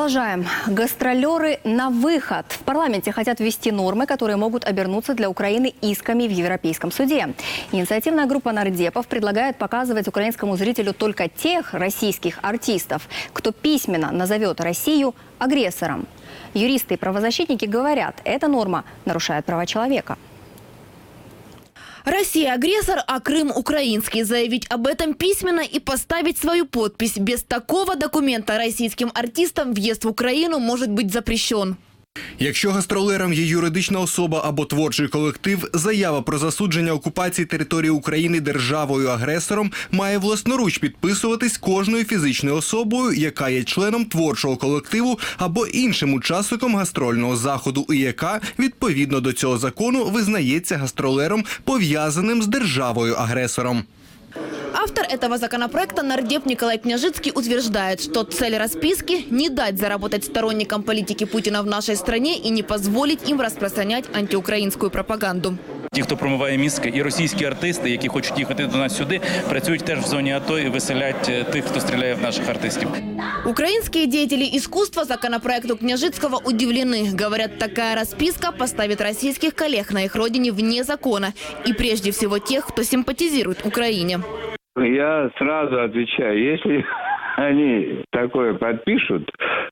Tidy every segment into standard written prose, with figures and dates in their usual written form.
Продолжаем. Гастролеры на выход. В парламенте хотят ввести нормы, которые могут обернуться для Украины исками в Европейском суде. Инициативная группа нардепов предлагает показывать украинскому зрителю только тех российских артистов, кто письменно назовет Россию агрессором. Юристы и правозащитники говорят, эта норма нарушает права человека. Россия – агрессор, а Крым – украинский. Заявить об этом письменно и поставить свою подпись. Без такого документа российским артистам въезд в Украину может быть запрещен. Якщо гастролерам є юридична особа або творчий колектив, заява про засудження окупації території України державою-агресором має власноруч підписуватись кожною фізичною особою, яка є членом творчого колективу або іншим учасником гастрольного заходу і яка, відповідно до цього закону, визнається гастролером, пов'язаним з державою-агресором. Автор этого законопроекта нардеп Николай Княжицкий утверждает, что цель расписки – не дать заработать сторонникам политики Путина в нашей стране и не позволить им распространять антиукраїнську пропаганду. Ті, хто промиває мізки, і російські артисти, які хочуть їхати до нас сюди, працюють теж в зоні АТО і виселять тих, хто стріляє в наших артистів. Украинские деятели искусства законопроекту Княжицкого удивлены. Говорят, такая расписка поставит российских коллег на их родине вне закона. И прежде всего тех, кто симпатизирует Украине. Я сразу отвечаю, если они такое подпишут,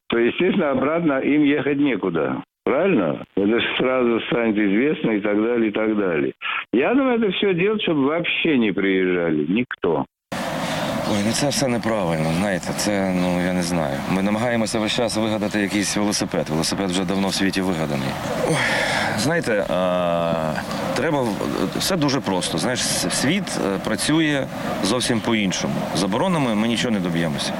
то, естественно, обратно им ехать некуда. Правильно? Это же сразу станет известно и так далее, и так далее. Я думаю, это все делать, чтобы вообще не приезжали. Никто. Ой, це все неправильно, знаєте, це, я не знаю. Ми намагаємося весь час вигадати якийсь велосипед. Велосипед вже давно в світі вигаданий. Ой, знаєте, треба, все дуже просто. Знаєш, світ працює зовсім по-іншому. Заборонами ми нічого не доб'ємося.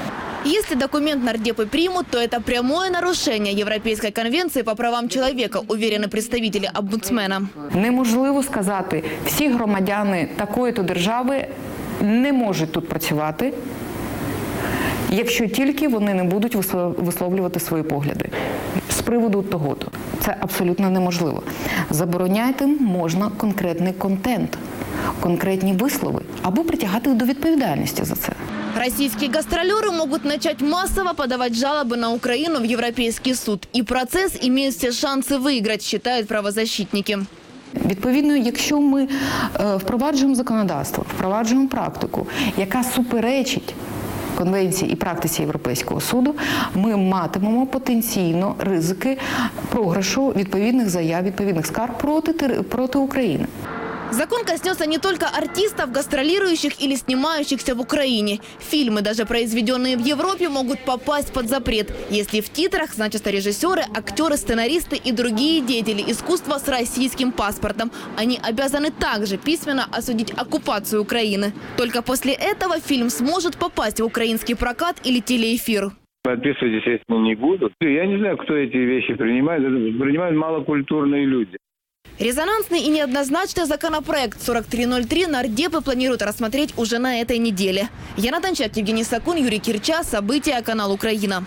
Если документ нардепы примут, то это прямое нарушение Европейской конвенции по правам человека, уверены представители омбудсмена. Неможливо сказати, всі громадяни такої-то держави не можуть тут працювати, якщо тільки вони не будуть висловлювати свої погляди. З приводу того-то. Це абсолютно неможливо. Забороняти можна конкретний контент, конкретні вислови, або притягати до відповідальності за це. Российские гастролеры могут начать массово подавать жалобы на Украину в Европейский суд. И процесс имеет все шансы выиграть, считают правозащитники. Відповідно, якщо ми впроваджуємо законодавство, впроваджуємо практику, яка суперечить конвенції і практиці Європейського суду, ми матимемо потенційно ризики програшу відповідних заяв, відповідних скарг проти України. Закон коснется не только артистов, гастролирующих или снимающихся в Украине. Фильмы, даже произведенные в Европе, могут попасть под запрет. Если в титрах значатся режиссеры, актеры, сценаристы и другие деятели искусства с российским паспортом. Они обязаны также письменно осудить оккупацию Украины. Только после этого фильм сможет попасть в украинский прокат или телеэфир. Подписывать, естественно, не будут. Я не знаю, кто эти вещи принимает. Это принимают малокультурные люди. Резонансный и неоднозначный законопроект 4303 нардепы планируют рассмотреть уже на этой неделе. Яна Танчак, Евгений Сакун, Юрий Кирча. События. Канал Украина.